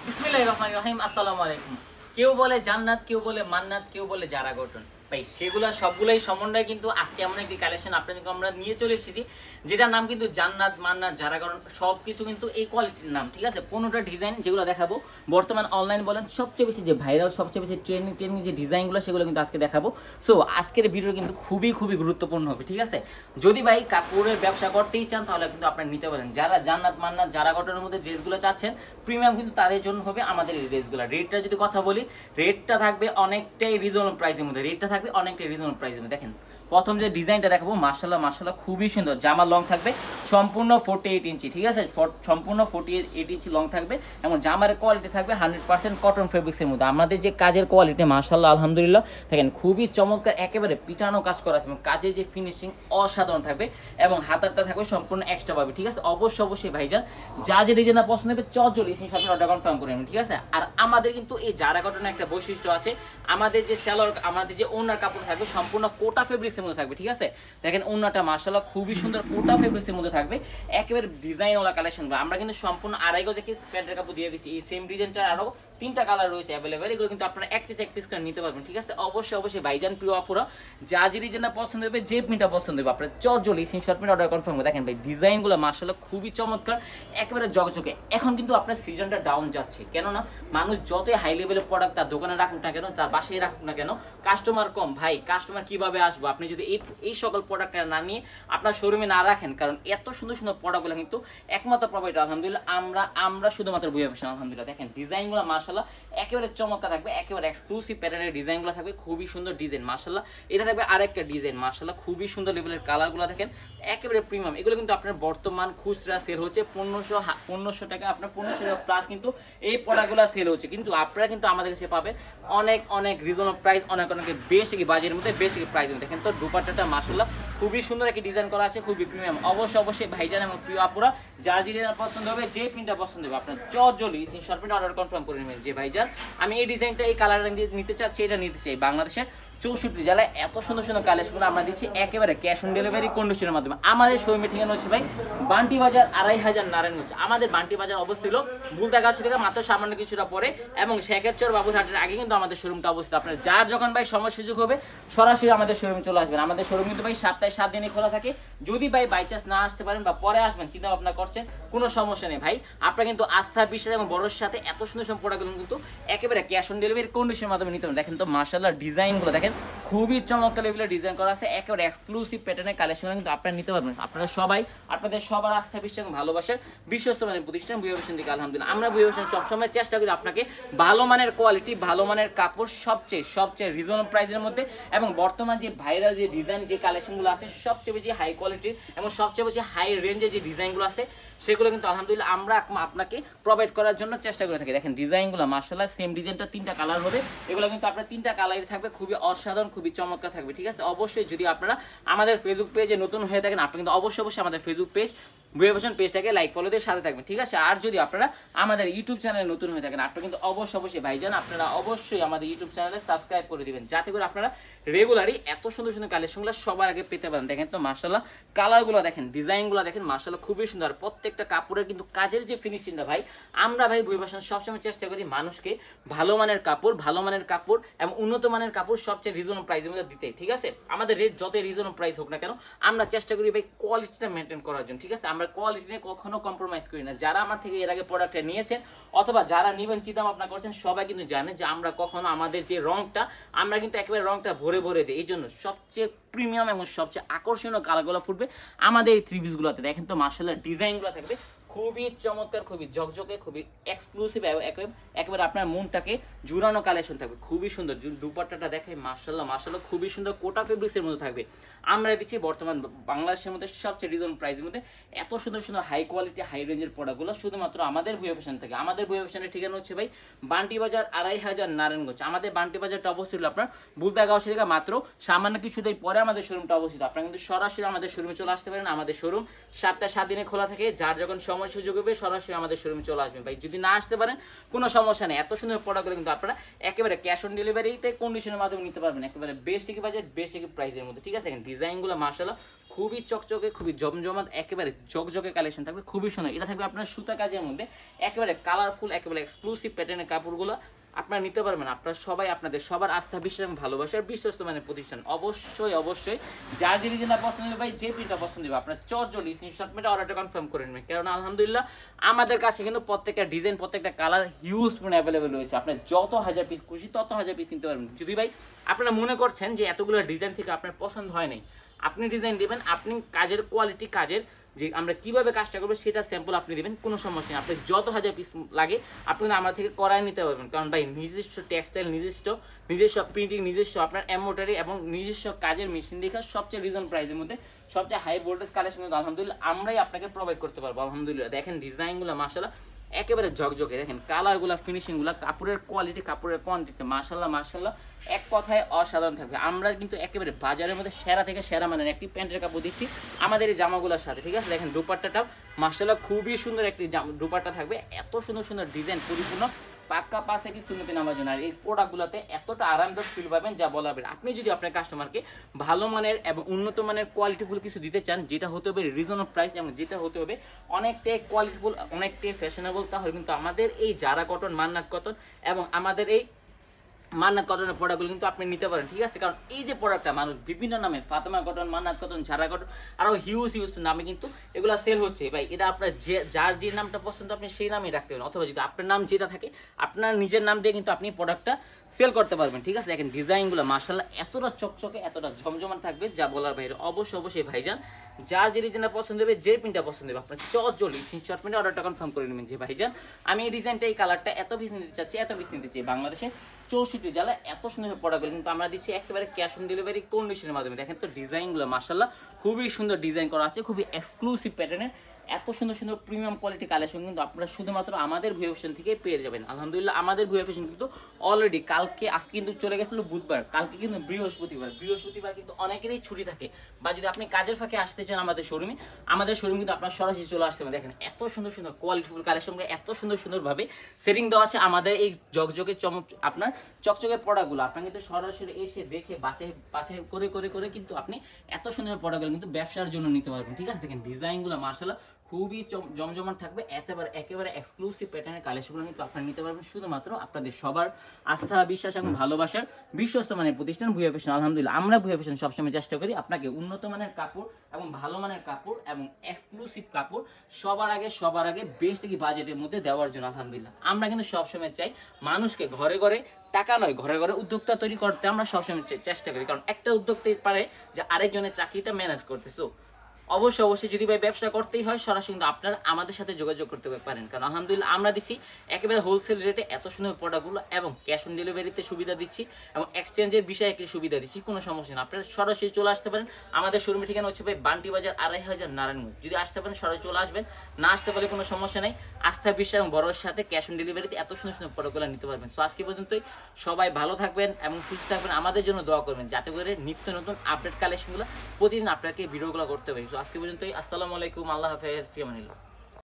বিসমিল্লাহির রহমানির রহিম। আসসালামু আলাইকুম। কেউ বলে জান্নাত, কেউ বলে মান্নাত, কেউ বলে যারা গঠন। ভাই সেগুলো সবগুলাই সমন্বয়ে কিন্তু আজকে এমন একটি কালেকশন আপনাদেরকে আমরা নিয়ে চলে এসেছি, যেটার নাম কিন্তু জান্নাত, মান্নাত, যারা গঠন। সব কিছু কিন্তু এই কোয়ালিটির নাম, ঠিক আছে? 15টা ডিজাইন যেগুলো দেখাবো বর্তমান অনলাইন বলেন সবচেয়ে বেশি যে ভাইরাল, সবচেয়ে বেশি ট্রেন্ডিং যে ডিজাইনগুলো, সেগুলো কিন্তু আজকে দেখাবো। সো আজকের ভিডিও কিন্তু খুবই খুবই গুরুত্বপূর্ণ হবে, ঠিক আছে? যদি ভাই কাপড়ের ব্যবসা করতেই চান তাহলে কিন্তু আপনারা নিতে পারেন। যারা জান্নাত, মান্নাত, যারা গঠনের মধ্যে ড্রেসগুলো চাচ্ছেন প্রিমিয়াম, কিন্তু তাদের জন্য হবে আমাদের এই ড্রেসগুলো। রেটটা যদি কথা বলি, রেটটা থাকবে অনেকটাই রিজনেবল প্রাইসের মধ্যে। দেখেন প্রথম যে ডিজাইনটা দেখাবো, মাশাআল্লাহ মাশাআল্লাহ খুবই সুন্দর। জামার লং থাকবে সম্পূর্ণ 48 ইঞ্চি, ঠিক আছে? সম্পূর্ণ 48 ইঞ্চি লং থাকবে এবং জামার কোয়ালিটি থাকবে 100% কটন ফেব্রিক্সের মধ্যে। আমাদের যে কাজের কোয়ালিটি মাশাআল্লাহ আলহামদুলিল্লাহ, দেখেন খুবই চমৎকার, একেবারে পিটানো কাজ করা আছে এবং কাজের যে ফিনিশিং অসাধারণ থাকবে এবং হাতারটা থাকবে সম্পূর্ণ এক্সট্রা পাবে, ঠিক আছে? অবশ্যই ভাইজান যা যে ডিজাইনটা পছন্দ হবে চটজলদি আপনি অর্ডার কনফার্ম করে নেবেন, ঠিক আছে? আর আমাদের কিন্তু এই যারা কটনের একটা বৈশিষ্ট্য আছে, আমাদের যে সেলর, আমাদের যে ওনার কাপড় থাকবে সম্পূর্ণ কোটা ফেব্রিক্সের মধ্যে থাকবে, ঠিক আছে? দেখেন ওনাটা মাশাআল্লাহ খুবই সুন্দর কোটা ফেব্রিক্সের মধ্যে থাকবে, একেবারে ডিজাইনওয়ালা কালেকশন। আমরা কিন্তু সম্পূর্ণ আড়াই গজে কি প্যান্টের কাপড় দিয়ে দিচ্ছি। এই সেম ডিজাইনটার আরো 3টা কালার রয়েছে অ্যাভেলেবেল, এগুলো কিন্তু আপনারা এক পিস করে নিতে পারবেন, ঠিক আছে? অবশ্যই ভাইজান প্রিয় আপুরা যা যে ডিজাইনটা পছন্দ হবে, যে প্রিন্টটা পছন্দ হবে, আপনারা চটজলদি স্ক্রিনশট নিয়ে অর্ডার কনফার্ম করে। দেখেন ভাই ডিজাইনগুলো মাশাআল্লাহ খুবই চমৎকার, একেবারে জকজকে। এখন কিন্তু আপনার সিজনটা ডাউন যাচ্ছে, কেননা মানুষ যতই হাই লেভেলের প্রোডাক্ট তার দোকানে রাখুক না কেন, তার বাসায় রাখুক না কেন, কাস্টমার কম। ভাই কাস্টমার কিভাবে আসবো আপনি যদি এই সকল প্রোডাক্টটা না নিয়ে আপনার শোরুমে না রাখেন? কারণ এত সুন্দর সুন্দর প্রোডাক্টগুলো কিন্তু একমাত্র প্রোভাইডার আলহামদুলিল্লাহ আমরা শুধুমাত্র বুয়া ফ্যাশন আলহামদুলিল্লাহ। দেখেন ডিজাইনগুলো মাশাআল্লাহ একেবারে চমৎকার থাকবে, একেবারে এক্সক্লুসিভ প্যাটার্নের ডিজাইনগুলো থাকবে, খুবই সুন্দর ডিজাইন মাশাআল্লাহ। এটা থাকবে আরেকটা ডিজাইন মাশাআল্লাহ খুবই সুন্দর লেভেলের কালারগুলো দেখেন একেবারে প্রিমিয়াম। এগুলো কিন্তু আপনার বর্তমান খুচরা সেল হচ্ছে 1500 টাকা, আপনার 1500 টাকা প্লাস কিন্তু এই প্রোডাক্টগুলো সেল হচ্ছে। কিন্তু আপনারা কিন্তু আমাদের কাছে পাবেন অনেক রিজনেবল প্রাইস, অনেক বেশি বাজেটের মধ্যে, বেশি প্রাইসের মধ্যে। দেখেন তো দুপাট্টাটা মাশাআল্লাহ খুবই সুন্দর একটি ডিজাইন করা আছে, খুবই প্রিমিয়াম। অবশ্যই ভাইজান এবং প্রিয় আপুরা যার যে ডিজাইন পছন্দ হবে, যে প্রিন্টটা পছন্দ হবে, আপনার চটজলদি স্ক্রিনশট প্রিন্ট অর্ডার কনফার্ম করে নেবেন যে ভাইজান আমি এই ডিজাইনটা, এই কালারটা নিতে চাচ্ছি, এটা নিতে চাই। বাংলাদেশের 64 জেলায় এত সুন্দর সুন্দর কালেকশন আমরা দিচ্ছি একেবারে ক্যাশ অন ডেলিভারি কন্ডিশনের মাধ্যমে। আমাদের শোরুমে ঠিকানা হচ্ছে ভাই বান্টি বাজার 2500 নারায়ণগঞ্জ। আমাদের বান্টি বাজার অবস্থিত বুলতাগাছি থেকে মাত্র সামান্য কিছুটা পরে এবং শেখেরচর বাবুরহাটের আগে কিন্তু আমাদের শোরুমটা অবস্থিত। আপনার যার যখন ভাই সময় সুযোগ হবে সরাসরি আমাদের শোরুমে চলে আসবেন। আমাদের শোরুম কিন্তু ভাই সপ্তাহে 7 দিনই খোলা থাকে। যদি ভাই বাই চান্স না আসতে পারেন বা পরে আসবেন চিন্তা ভাবনা করছেন, কোনো সমস্যা নেই ভাই। আপনারা কিন্তু আস্থা, বিশ্বাস এবং ভরসার সাথে এত সুন্দর সুন্দর প্রোডাক্টগুলো কিন্তু একেবারে ক্যাশ অন ডেলিভারি কন্ডিশনের মাধ্যমে নিতে পারেন। দেখেন তো মাশাআল্লাহ ডিজাইনগুলো দেখেন খুবই চমৎকার লেভেলের ডিজাইন করা আছে, একেবারে এক্সক্লুসিভ প্যাটার্নের কালেকশন কিন্তু আপনারা নিতে পারবেন। আপনারা সবাই আপনাদের সবার আস্থা, বিশ্বাস এবং ভালোবাসার বিশ্বস্ত মানের প্রতিষ্ঠান বুয়া ফ্যাশন থেকে আলহামদুলিল্লাহ। আমরা বুয়া ফ্যাশন সবসময় চেষ্টা করি আপনাকে ভালো মানের কোয়ালিটি, ভালো মানের কাপড় সবচেয়ে রিজনেবল প্রাইসের মধ্যে এবং বর্তমান যে ভাইরাল যে ডিজাইন যে কালেকশনগুলো আছে সবচেয়ে বেশি হাই কোয়ালিটির এবং সবচেয়ে বেশি হাই রেঞ্জের যে ডিজাইনগুলো আছে সেগুলো কিন্তু আলহামদুলিল্লাহ আমরা আপনাকে প্রোভাইড করার জন্য চেষ্টা করে থাকি। দেখেন ডিজাইনগুলো মাশাআল্লাহ সেম ডিজাইনটা 3টা কালার হবে, এগুলো কিন্তু আপনার 3টা কালারই থাকবে, খুবই অসাধারণ, খুবই চমৎকার থাকবে, ঠিক আছে? অবশ্যই যদি আপনারা আমাদের ফেসবুক পেজে নতুন হয়ে থাকেন, আপনি কিন্তু অবশ্যই আমাদের ফেসবুক পেজ বুয়া ফ্যাশন পেজটাকে লাইক ফলোদের সাথে থাকবেন, ঠিক আছে? আর যদি আপনারা আমাদের ইউটিউব চ্যানেলে নতুন হয়ে থাকেন, আপনারা কিন্তু অবশ্যই ভাইজান আপনারা অবশ্যই আমাদের ইউটিউব চ্যানেলে সাবস্ক্রাইব করে দিবেন, যাতে করে আপনারা রেগুলারই এত সুন্দর সুন্দর কালেকশনগুলো সবার আগে পেতে পারেন। দেখেন তো মাশাআল্লাহ কালারগুলো দেখেন, ডিজাইনগুলো দেখেন মাশাআল্লাহ খুবই সুন্দর। প্রত্যেকটা কাপড়ের কিন্তু কাজের যে ফিনিশিংটা ভাই, আমরা ভাই বুয়া ফ্যাশন সবসময় চেষ্টা করি মানুষকে ভালো মানের কাপড় এবং উন্নত মানের কাপড় সবচেয়ে রিজনেবল প্রাইসের মধ্যে দিতে, ঠিক আছে? আমাদের রেট যতই রিজনেবল প্রাইস হোক না কেন, আমরা চেষ্টা করি ভাই কোয়ালিটিটা মেনটেন করার জন্য, ঠিক আছে? আমরা কোয়ালিটি নিয়ে কখনো কম্প্রোমাইজ করি না। যারা আমার থেকে এর আগে প্রোডাক্টটা নিয়েছেন অথবা যারা নেবেন চিন্তা ভাবনা করছেন, সবাই কিন্তু জানে যে আমরা কখনো আমাদের যে রংটা, আমরা কিন্তু একেবারে রংটা ভরে দিই। এই জন্য সবচেয়ে প্রিমিয়াম এবং সবচেয়ে আকর্ষণীয় কালারগুলো ফুটবে আমাদের এই থ্রি পিসগুলোতে। দেখেন তো মাশাআল্লাহ ডিজাইনগুলো থাকবে খুবই চমৎকার, খুবই ঝকঝকে, খুবই এক্সক্লুসিভ, একেবারে আপনার মনটাকে জুড়ানো কালেকশন থাকবে, খুবই সুন্দর। দুপাট্টাটা দেখে মাশাআল্লাহ খুবই সুন্দর কোটা ফেব্রিক্সের মধ্যে থাকবে। আমরা দিচ্ছি বর্তমান বাংলাদেশের মধ্যে সবচেয়ে রিজনেবল প্রাইসের মধ্যে এত সুন্দর সুন্দর হাই কোয়ালিটি, হাই রেঞ্জের প্রোডাক্টগুলো শুধুমাত্র আমাদের বুয়া ফ্যাশন থেকে। আমাদের বুয়া ফ্যাশনের ঠিকানা হচ্ছে ভাই বান্টি বাজার 2500 নারায়ণগঞ্জ। আমাদের বান্টি বাজারটা অবস্থিত আপনার বুলতাগাছি থেকে মাত্র সামান্য কিছুদিন পরে আমাদের শোরুমটা অবস্থিত। আপনারা কিন্তু সরাসরি আমাদের শোরুমে চলে আসতে পারেন। আমাদের শোরুম সপ্তাহে 7 দিনে খোলা থাকে, যার যখন সময় সময় সুযোগ হবে সরাসরি আমাদের শোরুমে চলে আসবেন ভাই। যদি না আসতে পারেন কোনো সমস্যা নেই, এত সুন্দর প্রোডাক্টগুলো কিন্তু আপনারা একেবারে ক্যাশ অন ডেলিভারিতে কন্ডিশনের মাধ্যমে নিতে পারবেন, একেবারে বেস্ট একই বাজেট বেস্ট একই প্রাইসের মধ্যে, ঠিক আছে। দেখেন ডিজাইনগুলো মাশাআল্লাহ খুবই চকচকে, খুবই জমজমাট, একেবারে ঝকঝকে কালেকশন থাকবে, খুবই সুন্দর। এটা থাকবে আপনার সুতা কাজের মধ্যে, একেবারে কালারফুল, একেবারে এক্সক্লুসিভ প্যাটার্নের কাপড়গুলো আপনারা নিতে পারবেন। আপনারা সবাই আপনাদের সবার আস্থা বিশ্বাস এবং ভালোবাসার বিশ্বস্ত মানের প্রতিষ্ঠান। অবশ্যই অবশ্যই যার যে ডিজাইনটা পছন্দ হবে ভাই, যে প্রিন্টটা পছন্দ হবে আপনার চটজলদি স্ক্রিনশট মেরে অর্ডারটা কনফার্ম করে নেবেন। কারণ আলহামদুলিল্লাহ আমাদের কাছে কিন্তু প্রত্যেকটা ডিজাইন প্রত্যেকটা কালার হিউজ পরিমাণে অ্যাভেলেবেল রয়েছে। আপনার যত হাজার পিস খুশি তত হাজার পিস নিতে পারবেন। যদি ভাই আপনারা মনে করছেন যে এতগুলো ডিজাইন থেকে আপনার পছন্দ হয় নাই, আপনি ডিজাইন দিবেন, আপনি কাজের কোয়ালিটি, কাজের যে আমরা কিভাবে কাজটা করবো সেটা স্যাম্পল আপনি দিবেন, কোনো সমস্যা নেই। আপনি যত হাজার পিস লাগে আপনি আমার থেকে করাই নিতে পারবেন। কারণ ভাই নিজস্ব টেক্সটাইল, নিজস্ব প্রিন্টিং, নিজস্ব আপনার এমব্রয়ডারি এবং নিজস্ব কাজের মেশিন দেখা সবচেয়ে রিজনেবল প্রাইসের মধ্যে সবচেয়ে হাই ভোল্টেজ কালেকশন আলহামদুলিল্লাহ আমরাই আপনাকে প্রোভাইড করতে পারবো আলহামদুলিল্লাহ। দেখেন ডিজাইনগুলো মাশাআল্লাহ একেবারে ঝকঝকে, দেখেন কালারগুলো, ফিনিশিংগুলো, কাপড়ের কোয়ালিটি, কাপড়ের কোয়ান্টিটি মাশাআল্লাহ মাশাআল্লাহ এক কথায় অসাধারণ থাকবে। আমরা কিন্তু একেবারে বাজারের মধ্যে সেরা থেকে সেরা মানের একটি প্যান্টের কাপড় দিচ্ছি আমাদের এই জামাগুলোর সাথে, ঠিক আছে। দেখেন দুপাট্টাটাও মাশাআল্লাহ খুবই সুন্দর একটি দুপাট্টা থাকবে, এত সুন্দর সুন্দর ডিজাইন, পরিপূর্ণ পাক্কা পাশে কি সুন্নতি নামার জন্য। আর এই প্রোডাক্টগুলোতে এতটা আরামদায়ক ফিল পাবেন যা বলা হবে। আপনি যদি আপনার কাস্টমারকে ভালো মানের এবং উন্নত মানের কোয়ালিটিফুল কিছু দিতে চান, যেটা হতে হবে রিজনেবল প্রাইস এবং যেটা হতে হবে অনেকটাই কোয়ালিটিফুল, অনেকটাই ফ্যাশনেবল, তাহলে কিন্তু আমাদের এই জারা কটন, মান্নাত কটন এবং আমাদের এই মান্নাত কটনের প্রোডাক্টগুলো কিন্তু আপনি নিতে পারেন, ঠিক আছে। কারণ এই যে প্রোডাক্টটা মানুষ বিভিন্ন নামে, ফাতেমা কটন, মান্নাত কটন, ঝাড়া কটন, আরও হিউজ নামে কিন্তু এগুলো সেল হচ্ছে ভাই। এটা আপনার যার যে নামটা পছন্দ আপনি সেই নামই রাখতে পারেন, অথবা যদি আপনার নাম যেটা থাকে আপনার নিজের নাম দিয়ে কিন্তু আপনি প্রোডাক্টটা সেল করতে পারবেন, ঠিক আছে। দেখেন ডিজাইনগুলো মাশাআল্লাহ এতটা চকচকে, এতটা ঝমঝমান থাকবে যা বলার বাইরে। অবশ্যই ভাইজান যার যে ডিজাইনটা পছন্দ হবে, যে প্রিন্টটা পছন্দ হবে আপনার চটজলদি স্ক্রিনশট মেরে অর্ডারটা কনফার্ম করে নেবেন যে ভাইজান আমি এই ডিজাইনটা, এই কালারটা এত পিস নিতে চাচ্ছি, এত পিস নিতে চাই। বাংলাদেশে 64 জেলা এত সুন্দর প্রোডাক্টগুলো কিন্তু আমরা দিচ্ছি একেবারে ক্যাশ অন ডেলিভারি কন্ডিশনের মাধ্যমে। দেখেন তো ডিজাইনগুলো মাশাআল্লাহ খুবই সুন্দর ডিজাইন করা আছে, খুবই এক্সক্লুসিভ প্যাটার্নের এত সুন্দর সুন্দর প্রিমিয়াম কোয়ালিটি কালেকশন কিন্তু আপনারা শুধুমাত্র আমাদের ভিউ ফ্যাশন থেকে পেয়ে যাবেন আলহামদুলিল্লাহ। আমাদের ভিউ ফ্যাশন কিন্তু অলরেডি কালকে, আজকে কিন্তু চলে গেছিল বুধবার, কালকে কিন্তু বৃহস্পতিবার কিন্তু অনেকেরই ছুটি থাকে, বা যদি আপনি কাজের ফাঁকে আসতে চান আমাদের শোরুমে কিন্তু আপনার সরাসরি চলে আসতে পারেন। দেখেন এত সুন্দর সুন্দর কোয়ালিটিফুল কালেকশন, এত সুন্দরভাবে সেটিং দেওয়া আছে আমাদের এই জগজগে আপনার চকচকের প্রোডাক্টগুলো। আপনার কিন্তু সরাসরি এসে দেখে বাছাই করে কিন্তু আপনি এত সুন্দর প্রোডাক্টগুলো কিন্তু ব্যবসার জন্য নিতে পারবেন, ঠিক আছে। দেখেন ডিজাইনগুলো মাশাআল্লাহ খুবই জমজমাট থাকবে, একেবারে এক্সক্লুসিভ প্যাটার্নের কালেকশনগুলো কিন্তু আপনারা নিতে পারবেন শুধুমাত্র আপনাদের সবার আস্থা, বিশ্বাস এবং ভালোবাসার বিশ্বস্ত মানের প্রতিষ্ঠান ভুয়া ফ্যাশন। আলহামদুলিল্লাহ আমরা ভুয়া ফ্যাশন সবসময় চেষ্টা করি আপনাকে উন্নত মানের কাপড় এবং ভালো মানের কাপড় এবং এক্সক্লুসিভ কাপড় সবার আগে বেস্ট কি বাজেটের মধ্যে দেওয়ার জন্য। আলহামদুলিল্লাহ আমরা কিন্তু সবসময় চাই মানুষকে ঘরে ঘরে টাকা নয়, ঘরে ঘরে উদ্যোক্তা তৈরি করতে আমরা সবসময় চেষ্টা করি। কারণ একটা উদ্যোক্তা পারে যে আরেকজনের চাকরিটা ম্যানেজ করতেছো। অবশ্যই যদি ভাই ব্যবসা করতেই হয় সরাসরি কিন্তু আপনারা আমাদের সাথে যোগাযোগ করতে পারেন। কারণ আলহামদুলিল্লাহ আমরা দিচ্ছি একেবারে হোলসেল রেটে এত সুন্দর প্রোডাক্টগুলো এবং ক্যাশ অন ডেলিভারিতে সুবিধা দিচ্ছি এবং এক্সচেঞ্জের বিষয়ে একটি সুবিধা দিচ্ছি, কোনো সমস্যা না। আপনারা সরাসরি চলে আসতে পারেন। আমাদের শোরুমের ঠিকানা হচ্ছে ভাই বান্টি বাজার 2500 নারায়ণগঞ্জ। যদি আসতে পারেন সরাসরি চলে আসবেন, না আসতে পারলে কোনো সমস্যা নেই। আস্থা, বিশ্বাস এবং ভরসার সাথে ক্যাশ অন ডেলিভারিতে এত সুন্দর সুন্দর প্রোডাক্টগুলো নিতে পারবেন। সো আজকে পর্যন্তই, সবাই ভালো থাকবেন এবং সুস্থ থাকবেন, আমাদের জন্য দোয়া করবেন যাতে করে নিত্য নতুন আপডেট কালেকশনগুলো প্রতিদিন আপনাকে ভিডিওগুলো করতে পারি। সো আজকে পর্যন্তই, আসসালামু আলাইকুম, আল্লাহ হাফেজ, ফি আমানিল্লাহ।